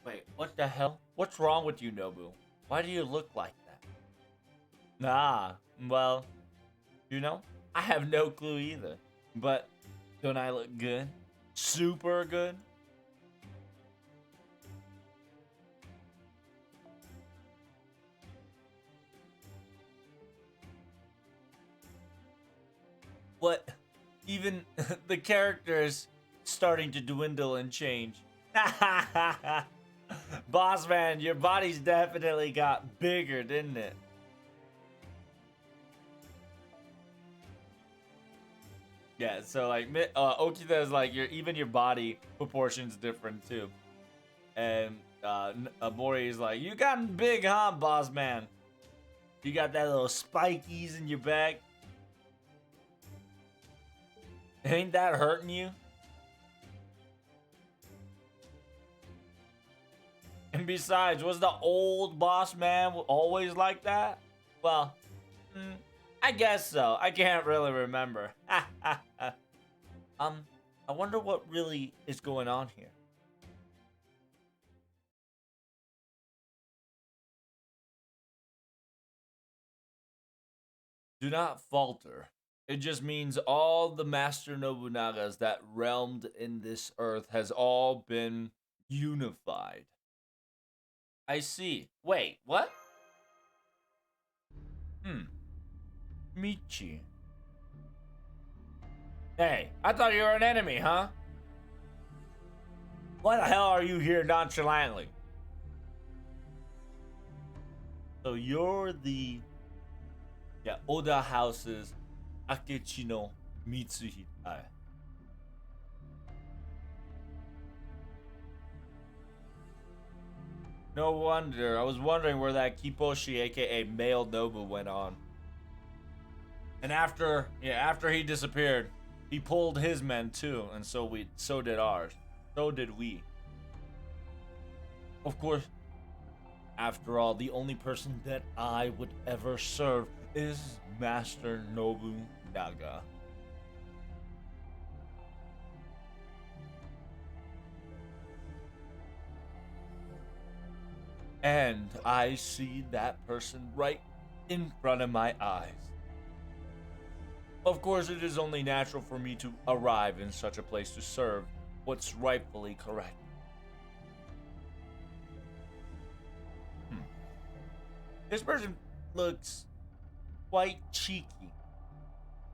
Wait, what the hell? What's wrong with you, Nobu? Why do you look like that? Nah, well, you know, I have no clue either. But don't I look good? Super good? What? Even the character is starting to dwindle and change. Boss man, your body's definitely got bigger, didn't it? Yeah, so like Okita is like your body proportions different too, and Mori is like, you gotten big, huh, boss man? You got that little spikies in your back. Ain't that hurting you? And besides, was the old boss man always like that? Well, I guess so. I can't really remember. um, I wonder what really is going on here. Do not falter. It just means all the Master Nobunagas that realmed in this earth has all been unified. I see. Wait, what? Hmm. Michi. Hey, I thought you were an enemy, huh? Why the hell are you here nonchalantly? So you're the Oda House's Akechi no Mitsuhita. No wonder. I was wondering where that Kiposhi, aka male Nobu, went on. And after he disappeared, he pulled his men too, and so did ours. So did we. Of course, after all, the only person that I would ever serve is Master Nobunaga. And I see that person right in front of my eyes. Of course, it is only natural for me to arrive in such a place to serve what's rightfully correct. Hmm. This person looks quite cheeky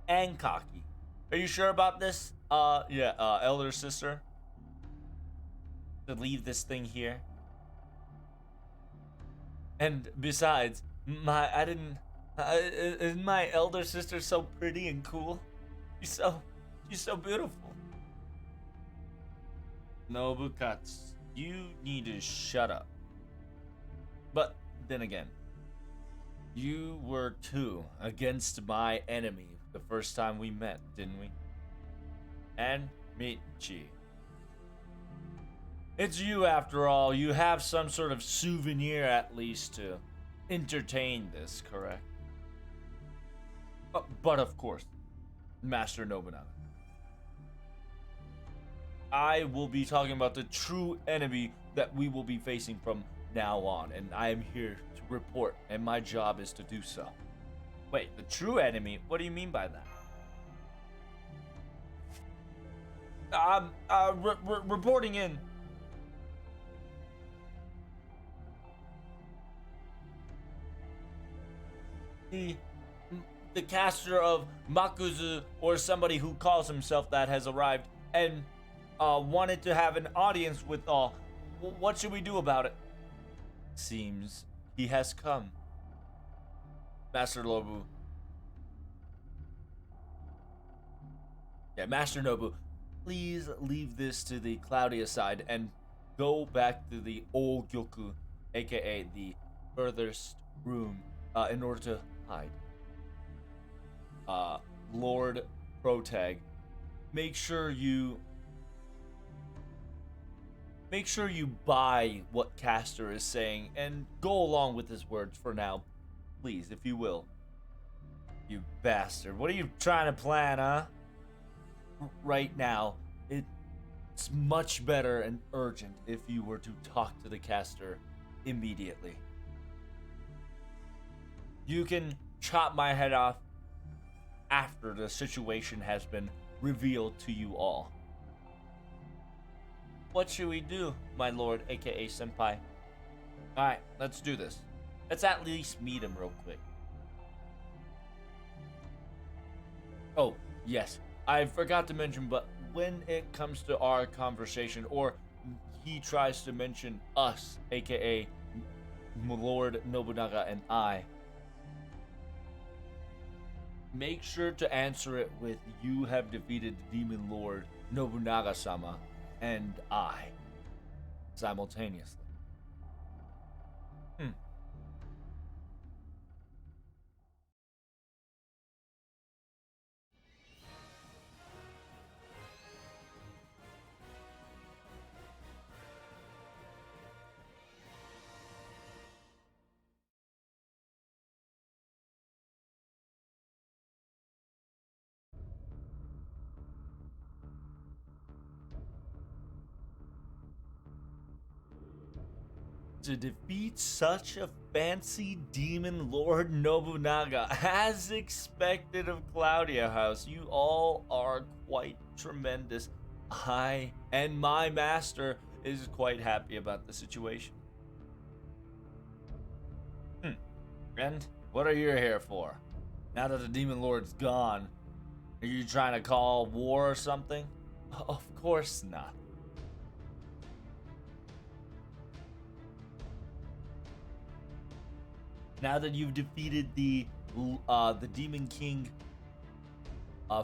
and cocky. Are you sure about this? Elder sister? To leave this thing here? And besides, I didn't. Isn't my elder sister so pretty and cool? She's so, she's so beautiful. Nobukatsu, you need to shut up. But then again, you were two against my enemy the first time we met, didn't we? And Michi. It's you after all. You have some sort of souvenir at least to entertain this, correct? But of course, Master Nobunaga. I will be talking about the true enemy that we will be facing from now on, and I am here to report, and my job is to do so. Wait, the true enemy? What do you mean by that? Reporting in. The the caster of Makuzu, or somebody who calls himself that, has arrived and wanted to have an audience with all. What should we do about it? Seems he has come. Master Nobu. Yeah, Master Nobu, please leave this to the Cloudia side and go back to the Ogyoku, aka the furthest room, in order to hide. Lord Protag, make sure you buy what Caster is saying and go along with his words for now, please, if you will. You bastard! What are you trying to plan, huh? Right now, it's it's much better and urgent if you were to talk to the caster immediately. You can chop my head off after the situation has been revealed to you all. What should we do, my lord, aka senpai? Alright, let's do this. Let's at least meet him real quick. Oh, yes. I forgot to mention, but when it comes to our conversation, or he tries to mention us, aka Lord Nobunaga and I, make sure to answer it with "You have defeated the Demon Lord Nobunaga-sama and I" simultaneously. To defeat such a fancy demon Lord Nobunaga, as expected of Claudia House, you all are quite tremendous. I and my master is quite happy about the situation. And what are you here for? Now that the demon lord's gone, are you trying to call war or something? Of course not. Now that you've defeated the Demon King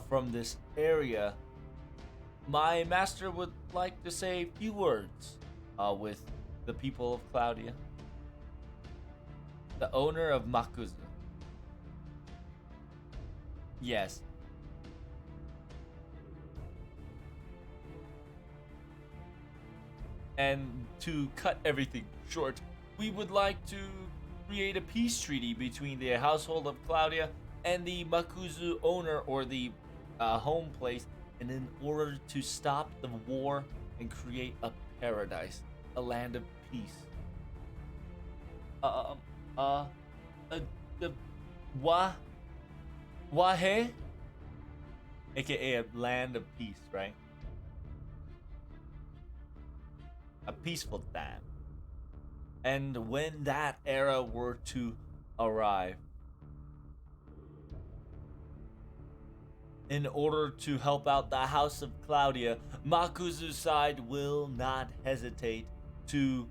from this area, my master would like to say a few words with the people of Claudia. The owner of Makuzu. Yes. And to cut everything short, we would like to create a peace treaty between the household of Claudia and the Makuzu owner, or the home place, and in order to stop the war and create a paradise, a land of peace. The Wahe? AKA a land of peace, right? A peaceful time. And when that era were to arrive, in order to help out the House of Claudia, Makuzu's side will not hesitate to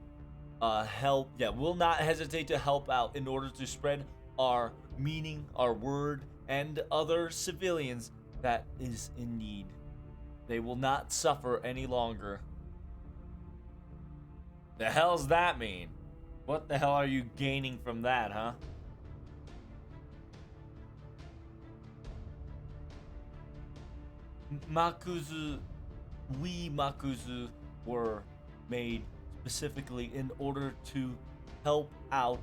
help. Yeah, will not hesitate to help out in order to spread our meaning, our word, and other civilians that is in need. They will not suffer any longer. The hell's that mean? What the hell are you gaining from that, huh? We Makuzu were made specifically in order to help out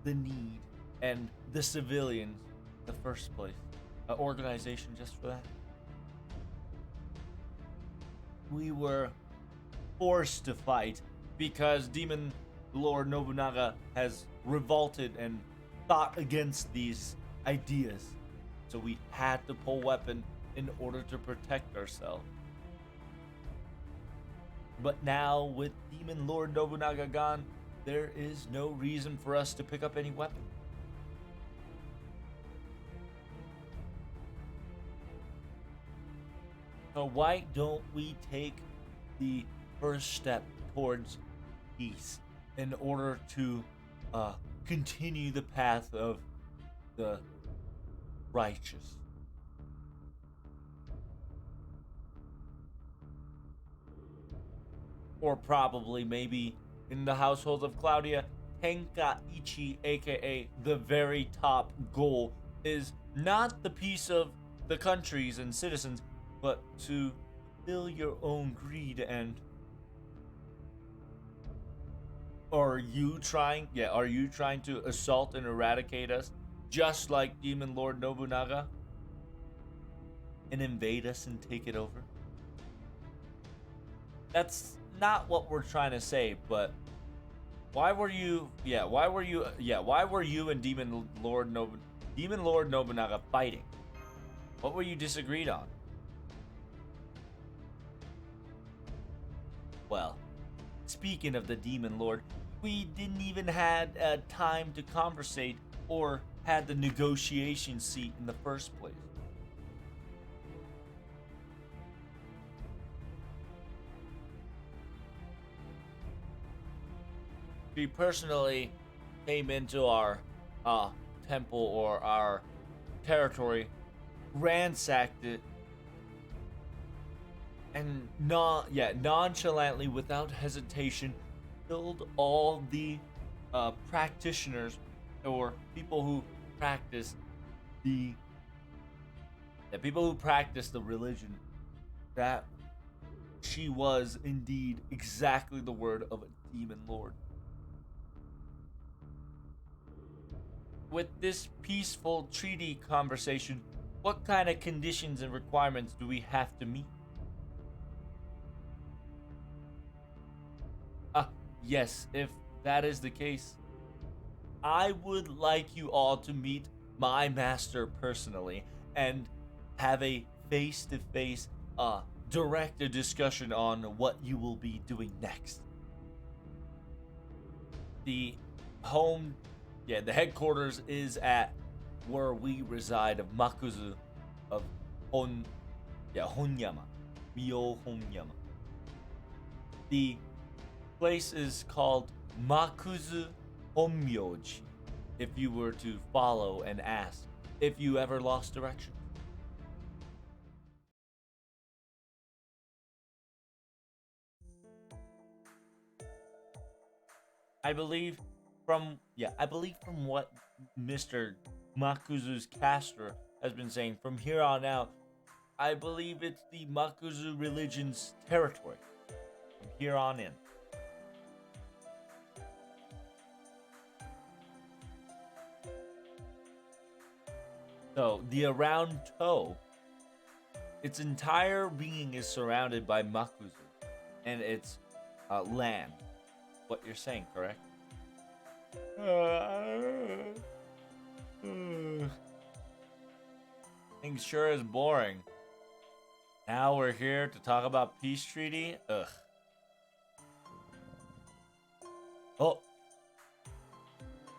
the need and the civilians in the first place. An organization just for that. We were forced to fight because Demon Lord Nobunaga has revolted and fought against these ideas. So we had to pull weapon in order to protect ourselves. But now, with Demon Lord Nobunaga gone, there is no reason for us to pick up any weapon. So why don't we take the first step towards peace in order to continue the path of the righteous? Or probably, maybe, in the household of Claudia, Tenkaichi, aka the very top goal, is not the peace of the countries and citizens, but to fill your own greed. And are you trying to assault and eradicate us just like Demon Lord Nobunaga and invade us and take it over? That's not what we're trying to say, but why were you? Yeah, why were you? Yeah, why were you and Demon Lord Nobunaga fighting? What were you disagreed on? Well, speaking of the Demon Lord, we didn't even had time to conversate or had the negotiation seat in the first place. We personally came into our uh, temple or our territory, ransacked it, and nonchalantly, without hesitation, killed all the practitioners or people who practice the people who practice the religion that she was indeed exactly the word of a demon lord. With this peaceful treaty conversation, what kind of conditions and requirements do we have to meet? Ah, yes, if that is the case, I would like you all to meet my master personally and have a face to face, direct a discussion on what you will be doing next. The home, the headquarters is at where we reside of Makuzu, of Hon, Honyama, Myo Honyama. The place is called Makuzu Honmyoji. If you were to follow and ask if you ever lost direction. I believe I believe from what Mr. Makuzu's caster has been saying, from here on out, I believe it's the Makuzu religion's territory. From here on in. So the around toe, its entire being is surrounded by Makuzu and its land. What you're saying, correct? Things sure is boring. Now we're here to talk about peace treaty. Ugh. Oh,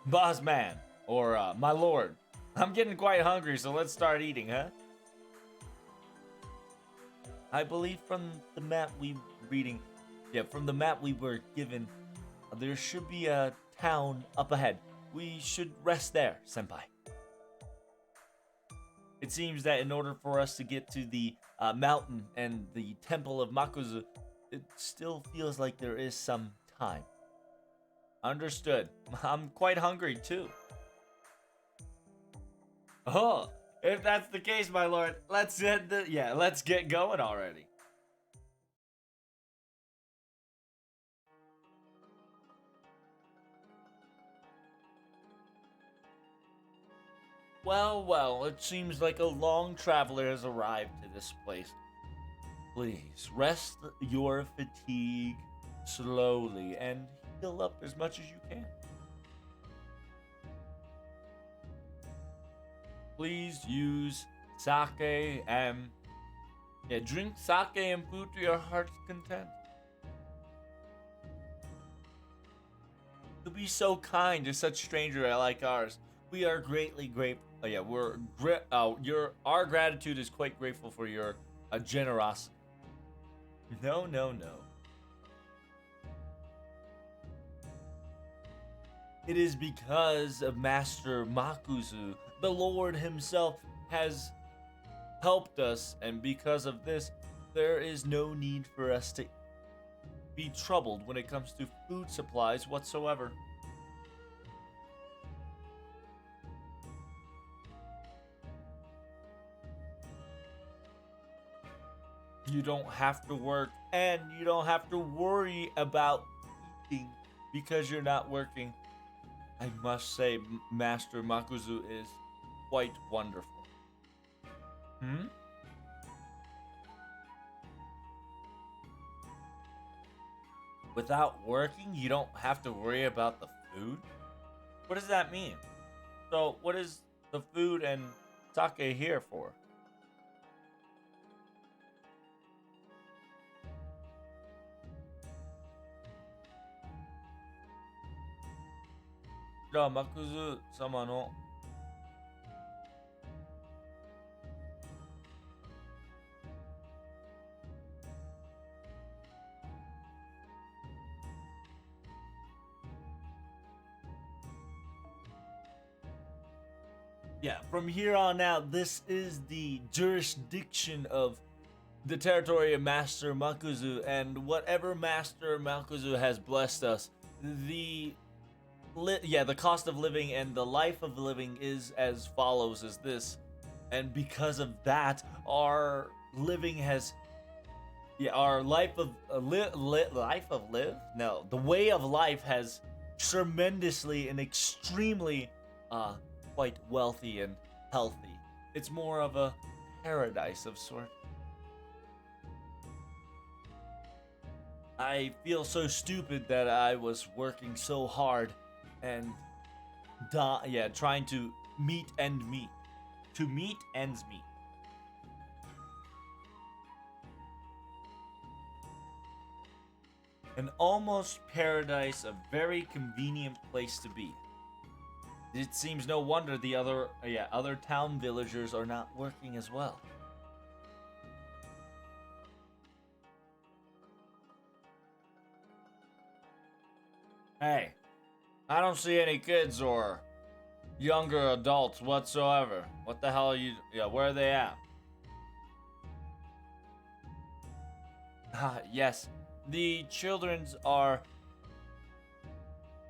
boss man, or my lord. I'm getting quite hungry, so let's start eating, huh? I believe from the map from the map we were given, there should be a town up ahead. We should rest there, senpai. It seems that in order for us to get to the mountain and the temple of Makuzu, it still feels like there is some time. Understood. I'm quite hungry too. Oh, if that's the case, my lord, let's get going already. Well, well, it seems like a long traveler has arrived to this place. Please rest your fatigue slowly and heal up as much as you can. Please use sake and drink sake and food to your heart's content. To be so kind to such stranger like ours, we are greatly grateful. Our gratitude is quite grateful for your generosity. No, no, no. It is because of Master Makuzu, the Lord himself, has helped us, and because of this, there is no need for us to be troubled when it comes to food supplies whatsoever. You don't have to work, and you don't have to worry about eating because you're not working. I must say, Master Makuzu is quite wonderful. Hmm? Without working, you don't have to worry about the food? What does that mean? So, what is the food and sake here for? じゃあ、マクズ様の Yeah, from here on out, this is the jurisdiction of the territory of Master Makuzu, and whatever Master Makuzu has blessed us, the the cost of living and the life of living is as follows as this, and because of that, our living has our life of life of live no the way of life has tremendously and extremely quite wealthy and healthy. It's more of a paradise of sort. I feel so stupid that I was working so hard and trying to meet ends meet. An almost paradise, a very convenient place to be. It seems no wonder the other town villagers are not working as well. Hey, I don't see any kids or younger adults whatsoever. What the hell are you? Yeah, where are they at? Yes, the children's are.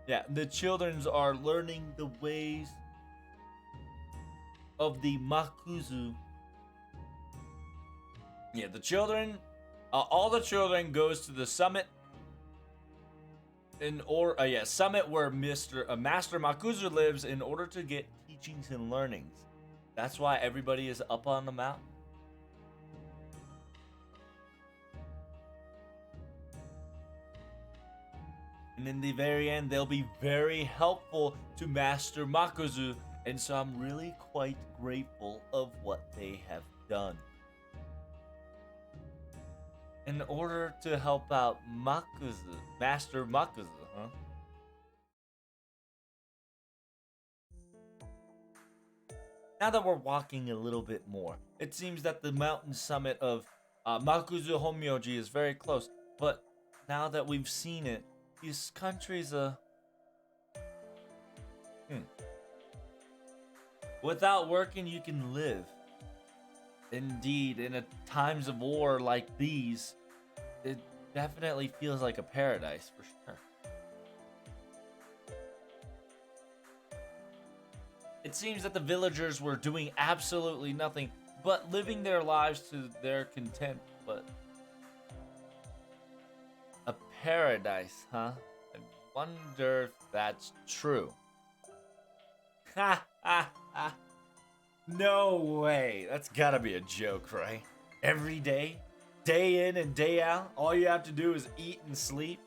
Yeah, the children's are learning the ways of the Makuzu. Yeah, the children, all the children goes to the summit summit where Master Makuzu lives in order to get teachings and learnings. That's why everybody is up on the mountain. And in the very end, they'll be very helpful to Master Makuzu, and so I'm really quite grateful of what they have done. In order to help out Master Makuzu, huh? Now that we're walking a little bit more, it seems that the mountain summit of Makuzu Honnoji is very close, but now that we've seen it, this country's Without working, you can live. Indeed, in times of war like these, it definitely feels like a paradise for sure. It seems that the villagers were doing absolutely nothing but living their lives to their content, but a paradise, huh? I wonder if that's true. Ha ha ha. No way. That's gotta be a joke, right? Every day, day in and day out, all you have to do is eat and sleep.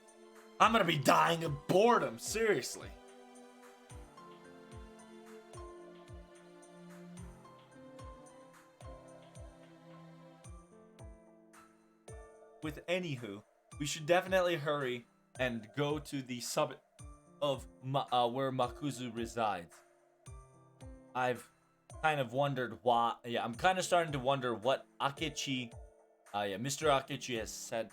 I'm gonna be dying of boredom, seriously. With anywho, we should definitely hurry and go to the summit of where Makuzu resides. I've kind of wondered why. Yeah, I'm kind of starting to wonder what Akechi, Mr. Akechi has said.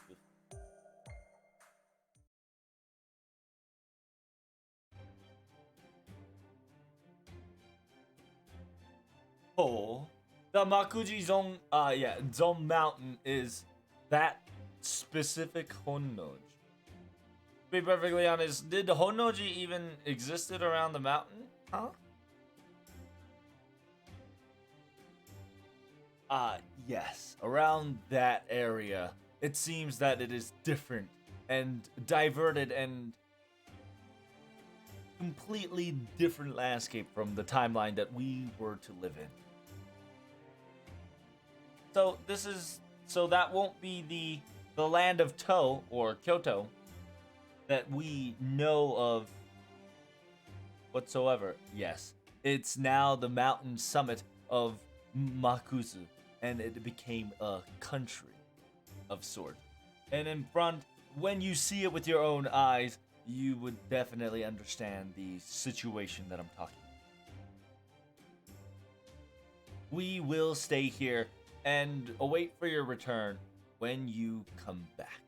Oh, the Makuji Zone, Zone Mountain is that specific Honnoji. To be perfectly honest, did Honnoji even existed around the mountain? Huh? Yes, around that area. It seems that it is different and diverted and completely different landscape from the timeline that we were to live in. So that won't be the land of To or Kyoto. that we know of whatsoever. Yes, it's now the mountain summit of Makuzu, and it became a country of sorts. And in front, when you see it with your own eyes, you would definitely understand the situation that I'm talking about. We will stay here and await for your return when you come back.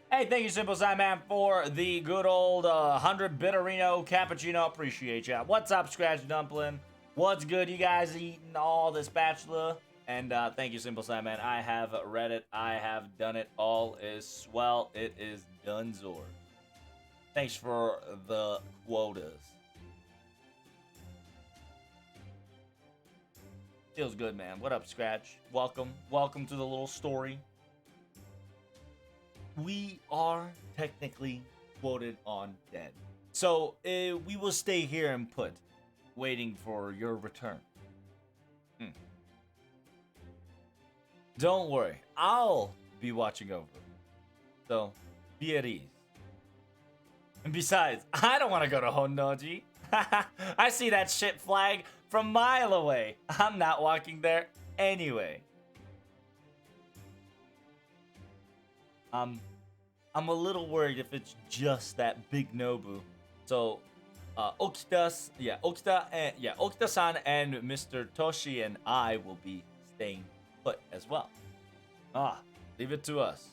Hey, thank you, Simple Man, for the good old 100 Bitterino Cappuccino. Appreciate ya. What's up, Scratch Dumpling? What's good? You guys eating all this spatula? And thank you, Simple Man. I have read it. I have done it. All is swell. It is done, Zord. Thanks for the quotas. Feels good, man. What up, Scratch? Welcome. Welcome to the little story. We are technically quoted on dead. So we will stay here and put, waiting for your return. Don't worry, I'll be watching over. So be at ease. And besides, I don't want to go to Honnoji. I see that shit flag from a mile away. I'm not walking there anyway. I'm a little worried if it's just that big Nobu. So, Okita-san and Mr. Toshi and I will be staying put as well. Leave it to us.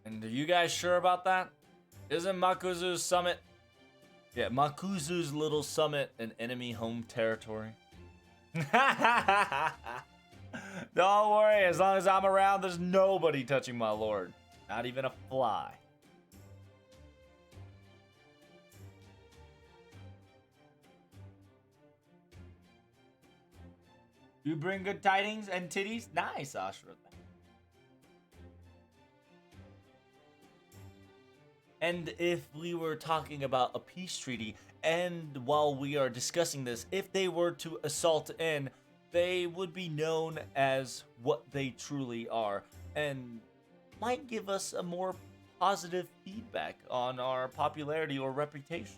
And are you guys sure about that? Isn't Makuzu's summit? Yeah, Makuzu's little summit an enemy home territory? Don't worry, as long as I'm around, there's nobody touching my lord. Not even a fly. You bring good tidings and titties? Nice, Ashra. And if we were talking about a peace treaty, and while we are discussing this, if they were to assault in, they would be known as what they truly are, and might give us a more positive feedback on our popularity or reputation.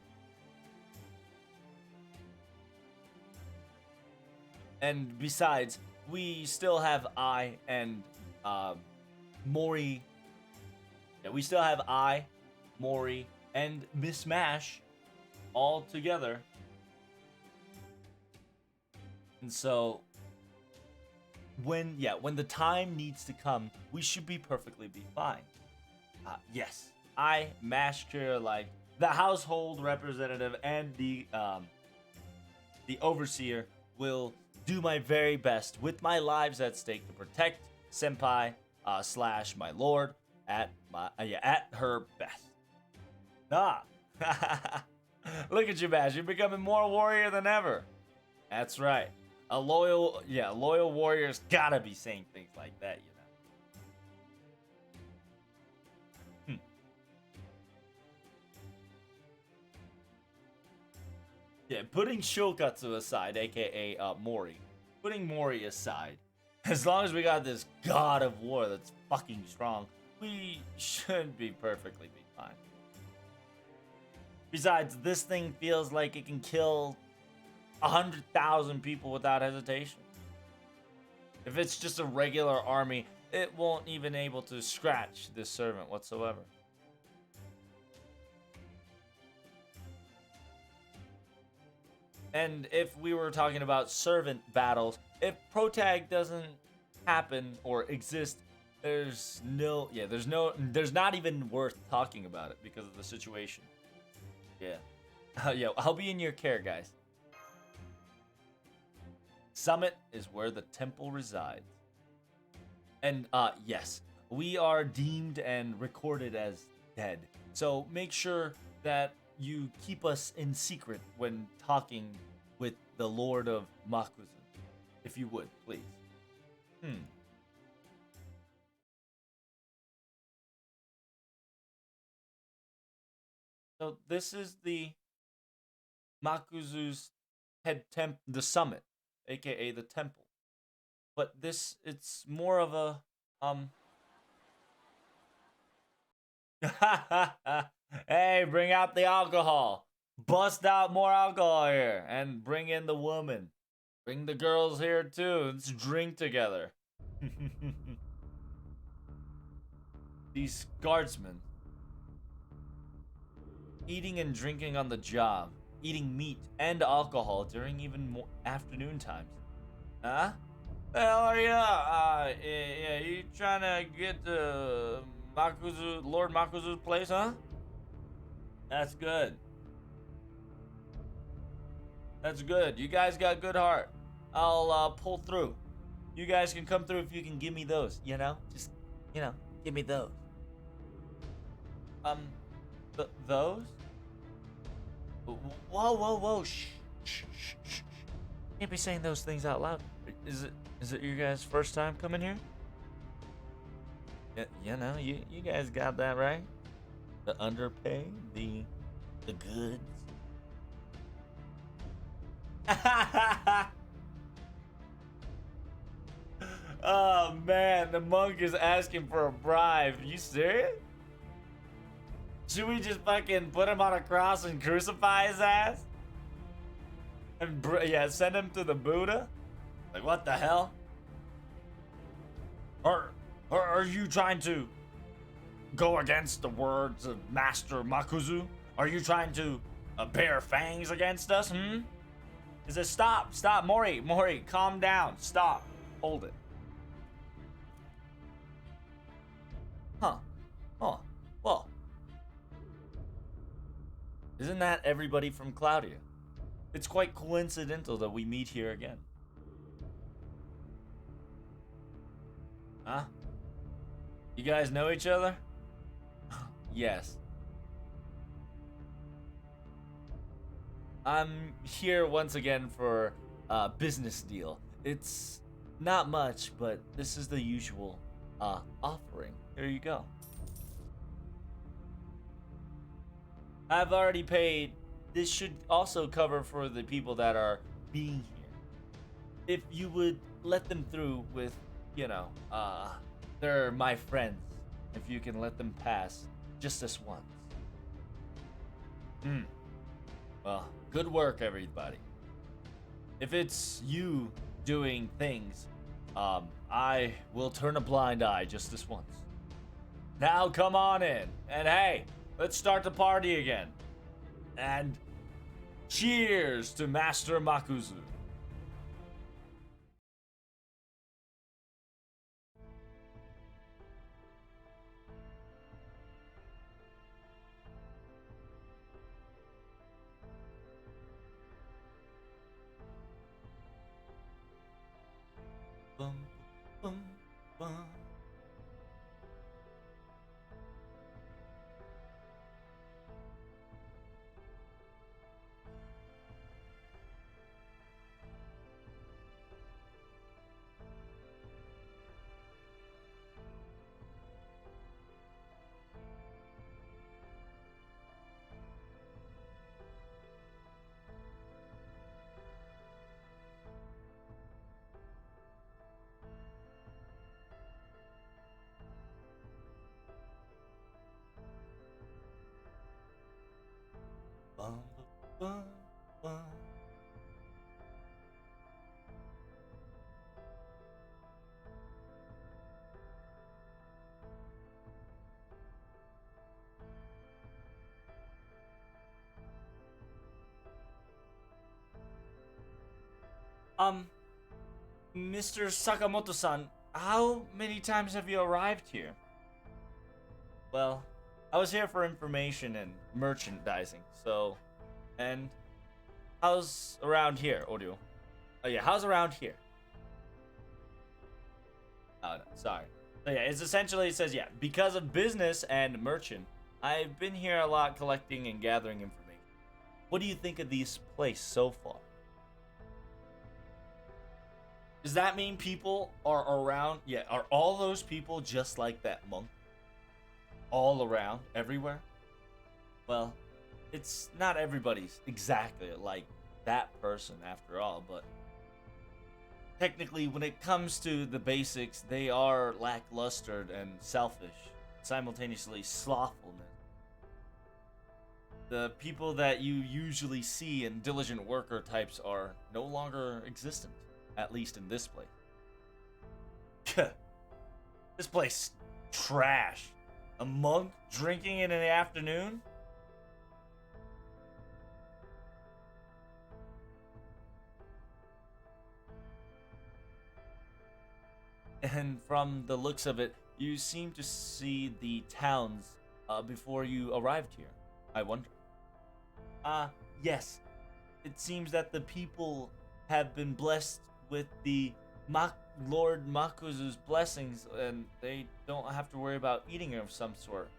And besides, we still have I and Mori. Yeah, we still have I, Mori, and Miss Mash all together. And so when the time needs to come, we should be perfectly fine. Yes, I, Master, like the household representative and the overseer, will do my very best with my lives at stake to protect Senpai slash my lord at her best. Look at you, Mash. You're becoming more warrior than ever. That's right. A loyal warrior's gotta be saying things like that, you know. Yeah, putting Shokatsu aside, aka Mori. Putting Mori aside. As long as we got this god of war that's fucking strong, we should be perfectly fine. Besides, this thing feels like it can kill 100,000 people without hesitation. If it's just a regular army, it won't even able to scratch this servant whatsoever. And if we were talking about servant battles, if protag doesn't happen or exist, there's not even worth talking about it because of the situation. Yeah. I'll be in your care, guys. Summit is where the temple resides. And yes, we are deemed and recorded as dead. So make sure that you keep us in secret when talking with the Lord of Makuzu, if you would, please. Hmm. So this is the Makuzu's the summit, aka the temple. But this, it's more of a um. Hey, bring out the alcohol. Bust out more alcohol here, and bring in the woman. Bring the girls here too. Let's drink together. These guardsmen eating and drinking on the job, eating meat and alcohol during even more afternoon times. Huh? The hell are you? Yeah, you trying to get to Lord Makuzu's place, huh? That's good. That's good. You guys got good heart. I'll pull through. You guys can come through if you can give me those. Just give me those. Um, those? Whoa, whoa, whoa! Shh. Can't be saying those things out loud. Is it your guys' first time coming here? You guys got that right. The underpay, the goods. Oh man, the monk is asking for a bribe. You serious? Should we just fucking put him on a cross and crucify his ass? And send him to the Buddha? Like, what the hell? Are you trying to go against the words of Master Makuzu? Are you trying to bear fangs against us? Is it stop, Mori, calm down, stop, hold it. Huh? Oh, well, isn't that everybody from Claudia? It's quite coincidental that we meet here again. Huh? You guys know each other? Yes. I'm here once again for a business deal. It's not much, but this is the usual offering. There you go. I've already paid. This should also cover for the people that are being here. If you would let them through with, they're my friends. If you can let them pass just this once. Well, good work, everybody. If it's you doing things, I will turn a blind eye just this once. Now come on in, and hey, let's start the party again. And cheers to Master Makuzu. Bum, bum, bum. Bum, bum, bum. Mr. Sakamoto-san, how many times have you arrived here? Well, I was here for information and merchandising, so... And how's around here, Oryu? Oh yeah, how's around here? Sorry. So yeah, it's essentially, it says, yeah, because of business and merchant, I've been here a lot collecting and gathering information. What do you think of this place so far? Does that mean people are around? Yeah, are all those people just like that monk? All around, everywhere? Well, it's not everybody's exactly like that person after all, but technically, when it comes to the basics, they are lackluster and selfish, simultaneously slothfulness. The people that you usually see in diligent worker types are no longer existent, at least in this place. This place trash. A monk drinking it in the afternoon? And from the looks of it, you seem to see the towns before you arrived here. I wonder. Yes. It seems that the people have been blessed with the Lord Makuzu's blessings, and they don't have to worry about eating of some sort.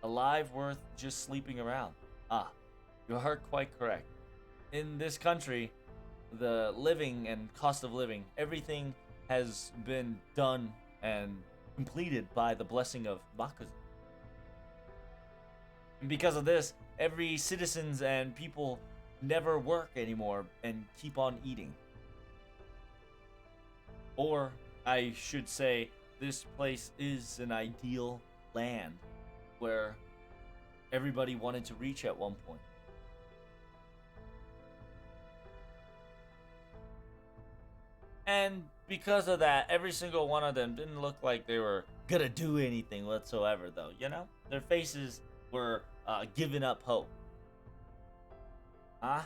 Alive worth just sleeping around. You are quite correct. In this country, the living and cost of living, everything has been done and completed by the blessing of Makuzu. And because of this, every citizens and people never work anymore and keep on eating. Or, I should say, this place is an ideal land where everybody wanted to reach at one point. And because of that, every single one of them didn't look like they were gonna do anything whatsoever, though, you know? Their faces were giving up hope. Huh?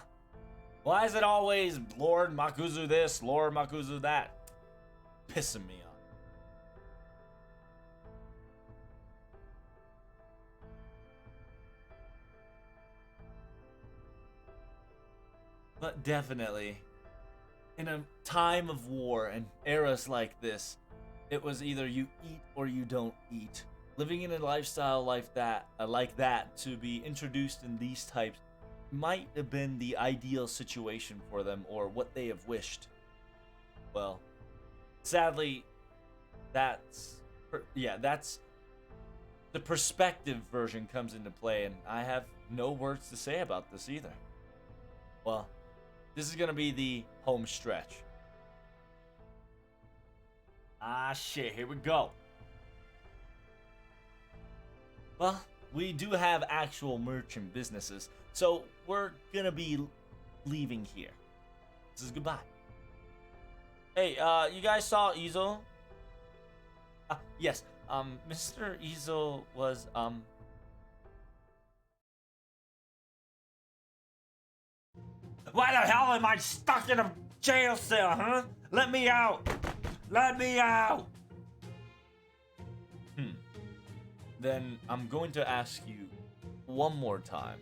Why is it always Lord Makuzu this, Lord Makuzu that? Pissing me off. But definitely, in a time of war and eras like this, it was either you eat or you don't eat. Living in a lifestyle like that, to be introduced in these types might have been the ideal situation for them, or what they have wished. Well, sadly, that's the perspective version comes into play, and I have no words to say about this either. Well, this is gonna be the home stretch. Shit, here we go. Well, we do have actual merchant businesses, so we're gonna be leaving here. This is goodbye. Hey, you guys saw Izo? Yes, Mr. Izo was, Why the hell am I stuck in a jail cell, huh? Let me out! Let me out! Then I'm going to ask you one more time.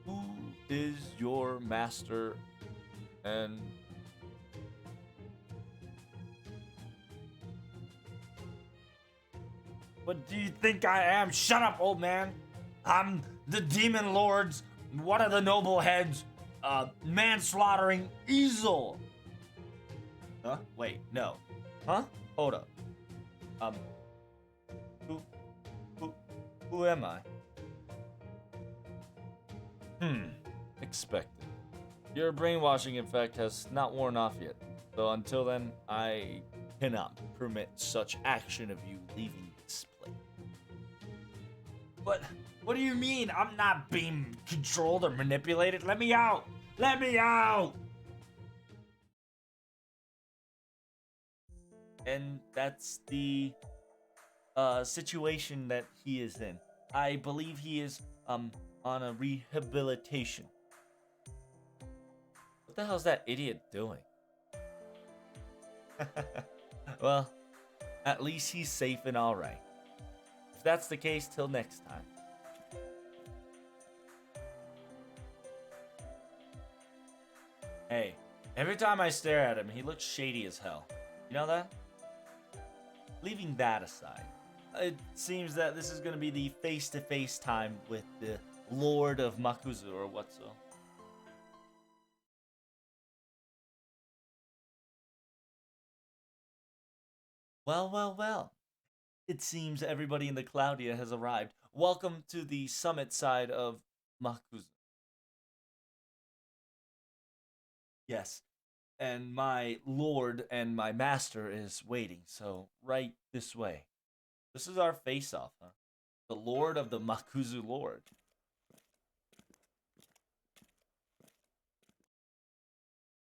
Who is your master and... What do you think I am? Shut up, old man! I'm the Demon Lord's, one of the noble heads, manslaughtering Easel! Huh? Wait, no. Huh? Hold up. Who am I? Expected. Your brainwashing effect has not worn off yet. So until then, I cannot permit such action of you leaving this place. What do you mean? I'm not being controlled or manipulated. Let me out! Let me out! And that's the situation that he is in. I believe he is on a rehabilitation. What the hell is that idiot doing? Well, at least he's safe and alright. If that's the case, till next time. Hey, every time I stare at him, he looks shady as hell. You know that? leaving that aside, it seems that this is going to be the face-to-face time with the Lord of Makuzu or what so. Well, well, well. It seems everybody in the Claudia has arrived. Welcome to the summit side of Makuzu. Yes, and my lord and my master is waiting, so right this way. This is our face-off, huh? The lord of the Makuzu lord.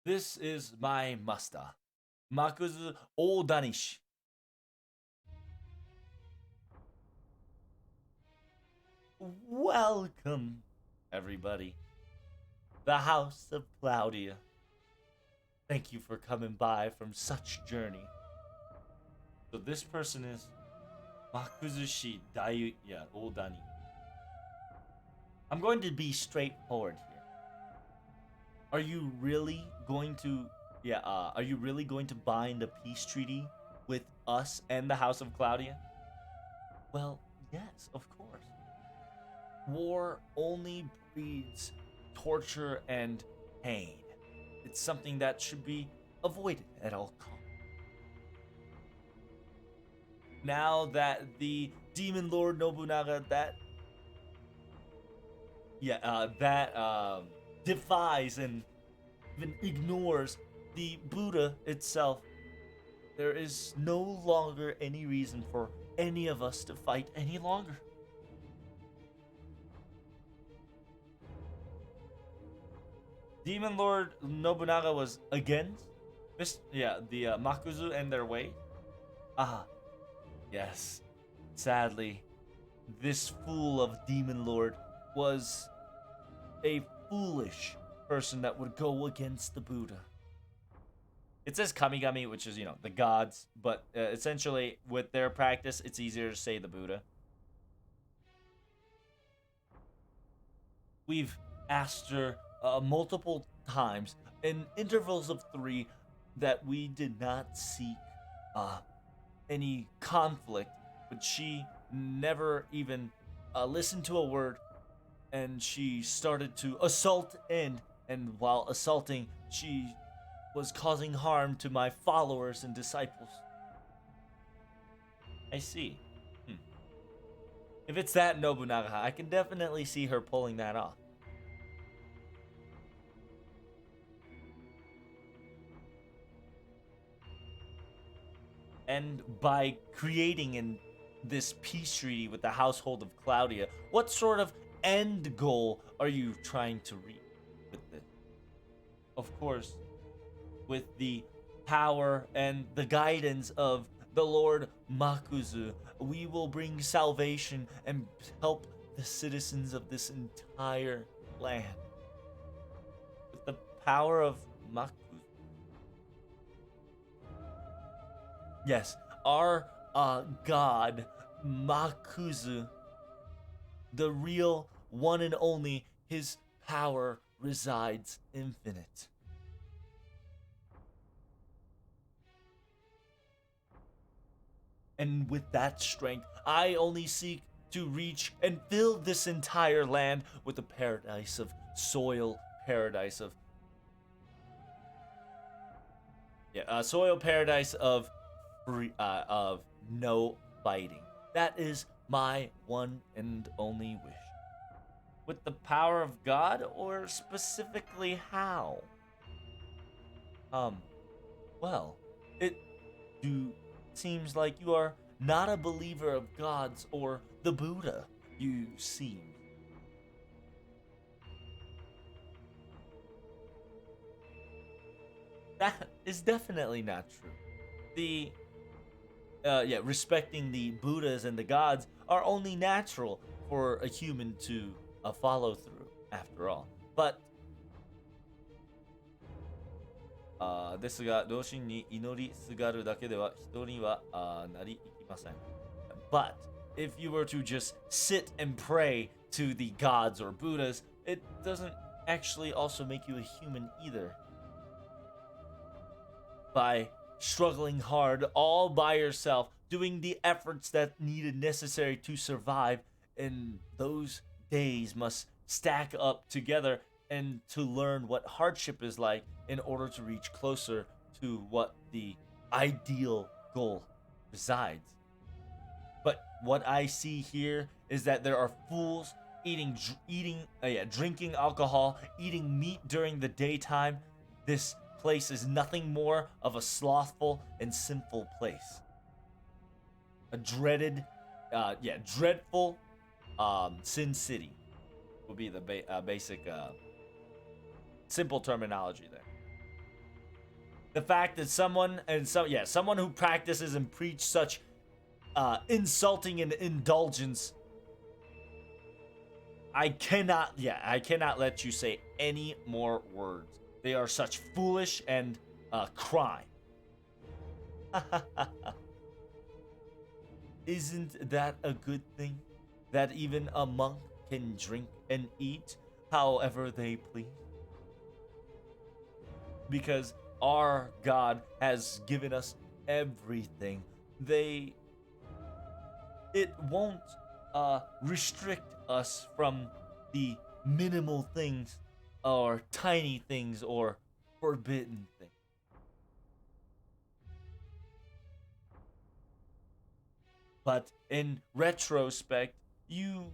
This is my master, Makuzu Odanish. Welcome, everybody. The House of Claudia. Thank you for coming by from such journey. So this person is Makuzushi Daiya Odani. I'm going to be straightforward here. Are you really going to are you really going to bind a peace treaty with us and the House of Claudia? Well, yes, of course. War only breeds torture and pain. It's something that should be avoided at all costs. Now that the Demon Lord Nobunaga defies and even ignores the Buddha itself, there is no longer any reason for any of us to fight any longer. Demon Lord Nobunaga was against the Makuzu and their way. Ah, yes. Sadly, this fool of Demon Lord was a foolish person that would go against the Buddha. It says Kamigami, which is, the gods, but essentially with their practice, it's easier to say the Buddha. We've asked her multiple times in intervals of 3 that we did not seek any conflict, but she never even listened to a word, and she started to assault and while assaulting, she was causing harm to my followers and disciples. I see. If it's that Nobunaga, I can definitely see her pulling that off. And by creating this peace treaty with the household of Claudia, what sort of end goal are you trying to reach with this? Of course, with the power and the guidance of the Lord Makuzu, we will bring salvation and help the citizens of this entire land. With the power of Makuzu. Yes, our god, Makuzu, the real one and only, his power resides infinite. And with that strength, I only seek to reach and fill this entire land with a paradise of soil, paradise of soil paradise of of no fighting. That is my one and only wish. With the power of God, or specifically how? Well, it seems like you are not a believer of gods or the Buddha. You seem. That is definitely not true. The respecting the Buddhas and the gods are only natural for a human to follow through, after all. But, ですが、同心に祈りすがるだけでは人にはなりいきません。But, if you were to just sit and pray to the gods or Buddhas, it doesn't actually also make you a human either. By struggling hard all by yourself doing the efforts that needed necessary to survive, and those days must stack up together and to learn what hardship is like in order to reach closer to what the ideal goal resides. But what I see here is that there are fools drinking alcohol, eating meat during the daytime. This place is nothing more of a slothful and sinful place. A dreadful Sin City would be the basic, simple terminology there. The fact that someone who practices and preach such insulting and indulgence, I cannot let you say any more words. They are such foolish and crime. Isn't that a good thing? That even a monk can drink and eat however they please? Because our God has given us everything. It won't restrict us from the minimal things or tiny things or forbidden things. But in retrospect, you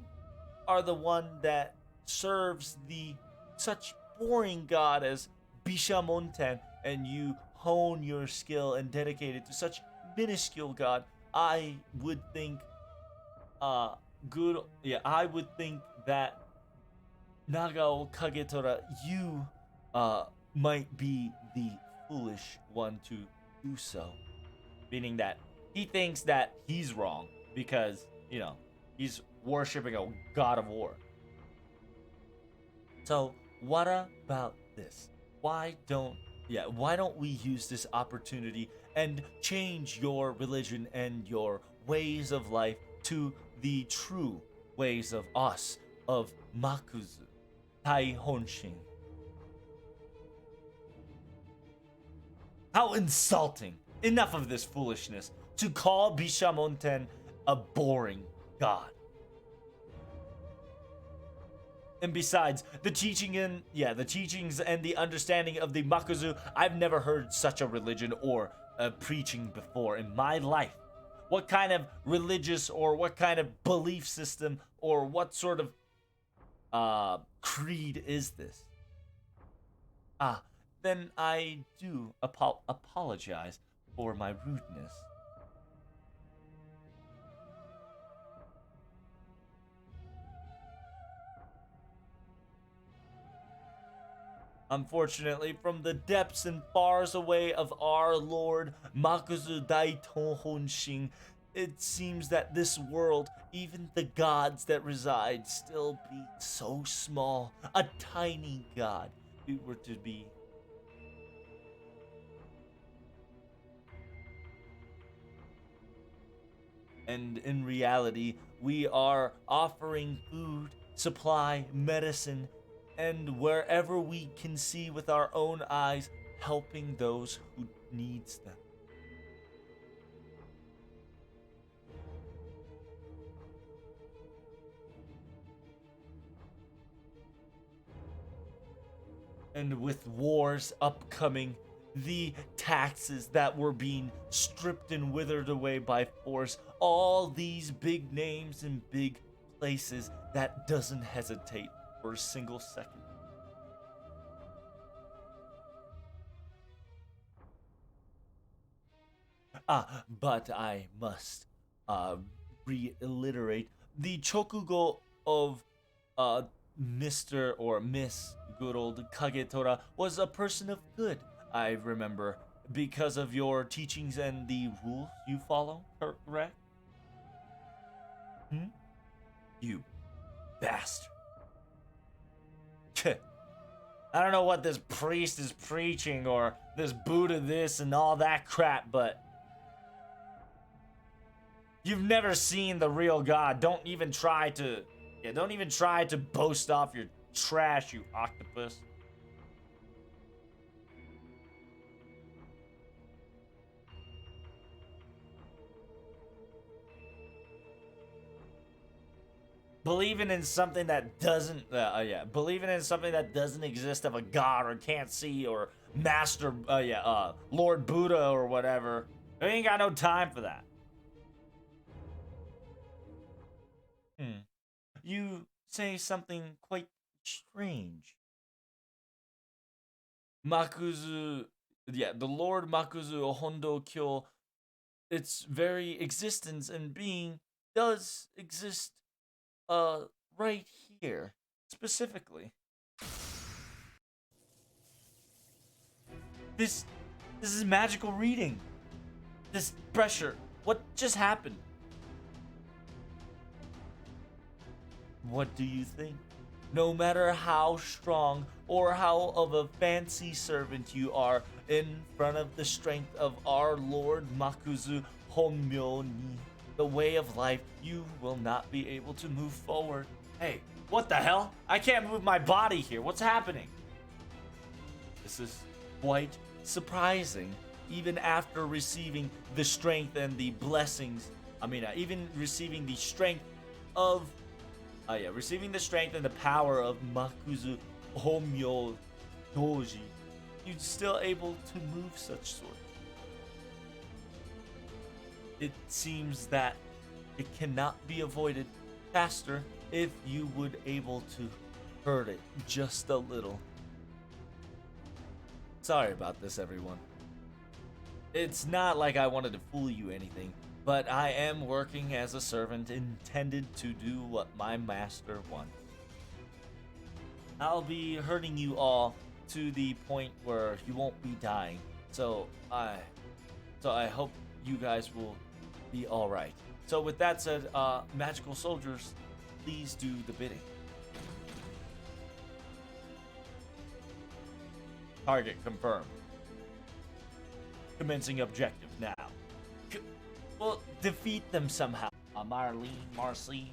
are the one that serves the such boring god as Bishamonten, and you hone your skill and dedicate it to such minuscule god. I would think I would think that Nagao Kagetora, you might be the foolish one to do so. Meaning that he thinks that he's wrong because, he's worshipping a god of war. So, what about this? Why don't we use this opportunity and change your religion and your ways of life to the true ways of us, of Makuzu, Tai Honshin? How insulting! Enough of this foolishness. To call Bishamonten a boring god. And besides, the teachings and the understanding of the Makuzu, I've never heard such a religion or a preaching before in my life. What kind of religious or what kind of belief system or what sort of creed is this? Then I do apologize for my rudeness. Unfortunately, from the depths and fars away of our Lord Makuzu Daito Honshin, it seems that this world, even the gods that reside, still be so small. A tiny god, if it were to be. And in reality, we are offering food, supply, medicine, and wherever we can see with our own eyes, helping those who needs them. And with wars upcoming, the taxes that were being stripped and withered away by force, all these big names and big places, that doesn't hesitate for a single second. But I must reiterate the chokugo of Mr. or Miss good old Kagetora was a person of good, I remember, because of your teachings and the rules you follow, correct? You bastard. I don't know what this priest is preaching or this Buddha this and all that crap, but you've never seen the real God. Don't even try to boast off your trash, you octopus. believing in something that doesn't, believing in something that doesn't exist of a god or can't see or master, Lord Buddha or whatever. We ain't got no time for that. You say something quite strange. Makuzu, the Lord Makuzu Hondo Kyo, its very existence and being does exist, right here, specifically. This is magical reading. This pressure. What just happened? What do you think? No matter how strong or how of a fancy servant you are in front of the strength of our Lord Makuzu Honmyo ni, the way of life, you will not be able to move forward. Hey, what the hell? I can't move my body here. What's happening? This is quite surprising, even after receiving the strength and the blessings. Even receiving the strength of receiving the strength and the power of Makuzu Homyo Doji, you're still able to move such sort. It seems that it cannot be avoided faster if you would able to hurt it just a little. Sorry about this, everyone. It's not like I wanted to fool you anything, but I am working as a servant intended to do what my master wants. I'll be hurting you all to the point where you won't be dying. So I hope you guys will be all right. So with that said, magical soldiers, please do the bidding. Target confirmed. Commencing objective now. Well, defeat them somehow. Marcy.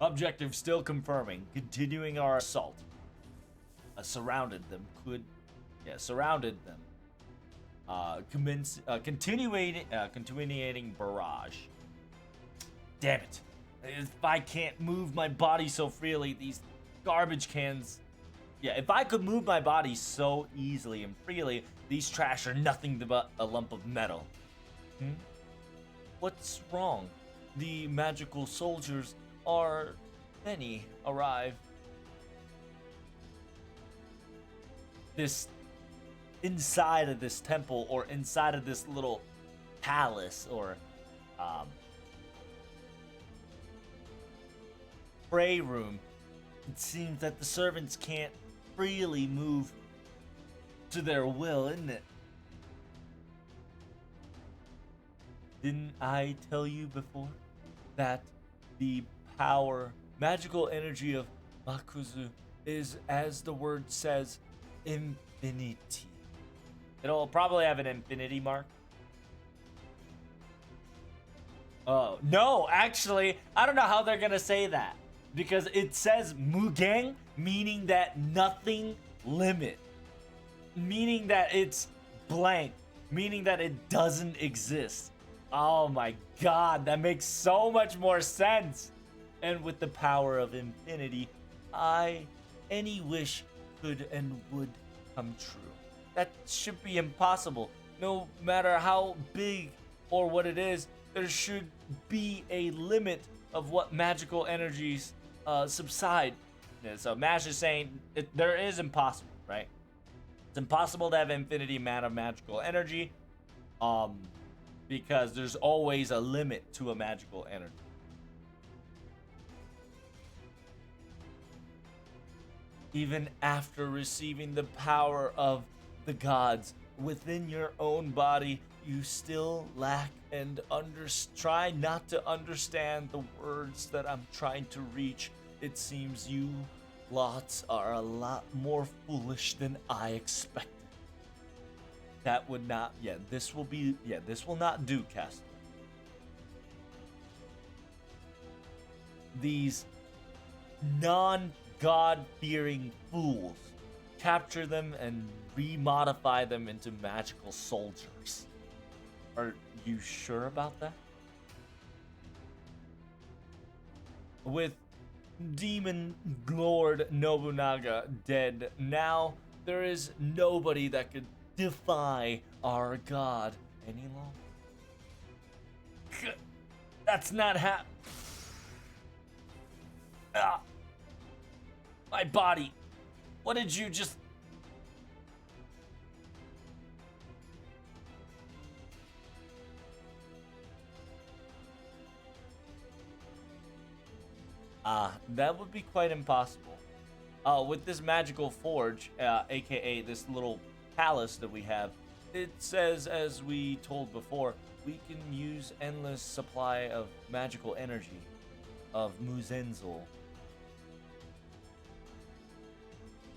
Objective still confirming. Continuing our assault. Surrounded them. Continuing barrage. Damn it. If I can't move my body so freely, these garbage cans... if I could move my body so easily and freely, these trash are nothing but a lump of metal. What's wrong? The magical soldiers are many arrive. This inside of this temple or inside of this little palace or pray room, it seems that the servants can't freely move to their will, isn't it? Didn't I tell you before that the magical energy of Makuzu is, as the word says, infinity? It'll probably have an infinity mark. Oh, no, actually, I don't know how they're gonna say that. Because it says Mugen, meaning that nothing limit. Meaning that it's blank. Meaning that it doesn't exist. Oh my god, that makes so much more sense. And with the power of infinity, any wish could and would come true. That should be impossible. No matter how big or what it is, there should be a limit of what magical energies subside. So Mash is saying there is impossible, right? It's impossible to have infinity amount of magical energy, because there's always a limit to a magical energy. Even after receiving the power of the gods within your own body, you still lack and try not to understand the words that I'm trying to reach. It seems you lots are a lot more foolish than I expected. That would not, this will not do, Castor. These non-God-fearing fools, capture them and remodify them into magical soldiers. Are you sure about that? With Demon Lord Nobunaga dead, now there is nobody that could defy our god any longer. That's not my body. What did you just... That would be quite impossible. With this magical forge, aka this little palace that we have, it says, as we told before, we can use endless supply of magical energy of Muzenzel.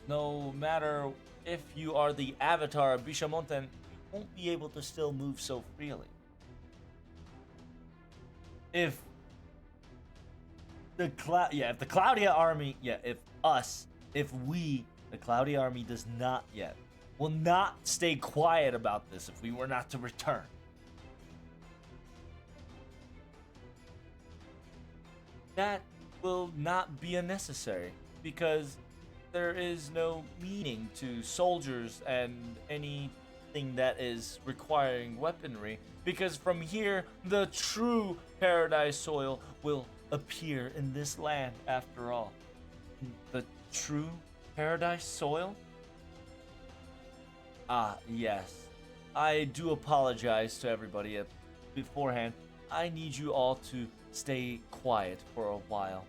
No matter if you are the avatar of Bishamonten, you won't be able to still move so freely. If the Claudia army, if we, the Claudia army does not yet, will not stay quiet about this if we were not to return. That will not be unnecessary, because there is no meaning to soldiers and anything that is requiring weaponry, because from here, the true paradise soil will appear in this land after all. The true paradise soil? Yes. I do apologize to everybody beforehand. I need you all to stay quiet for a while.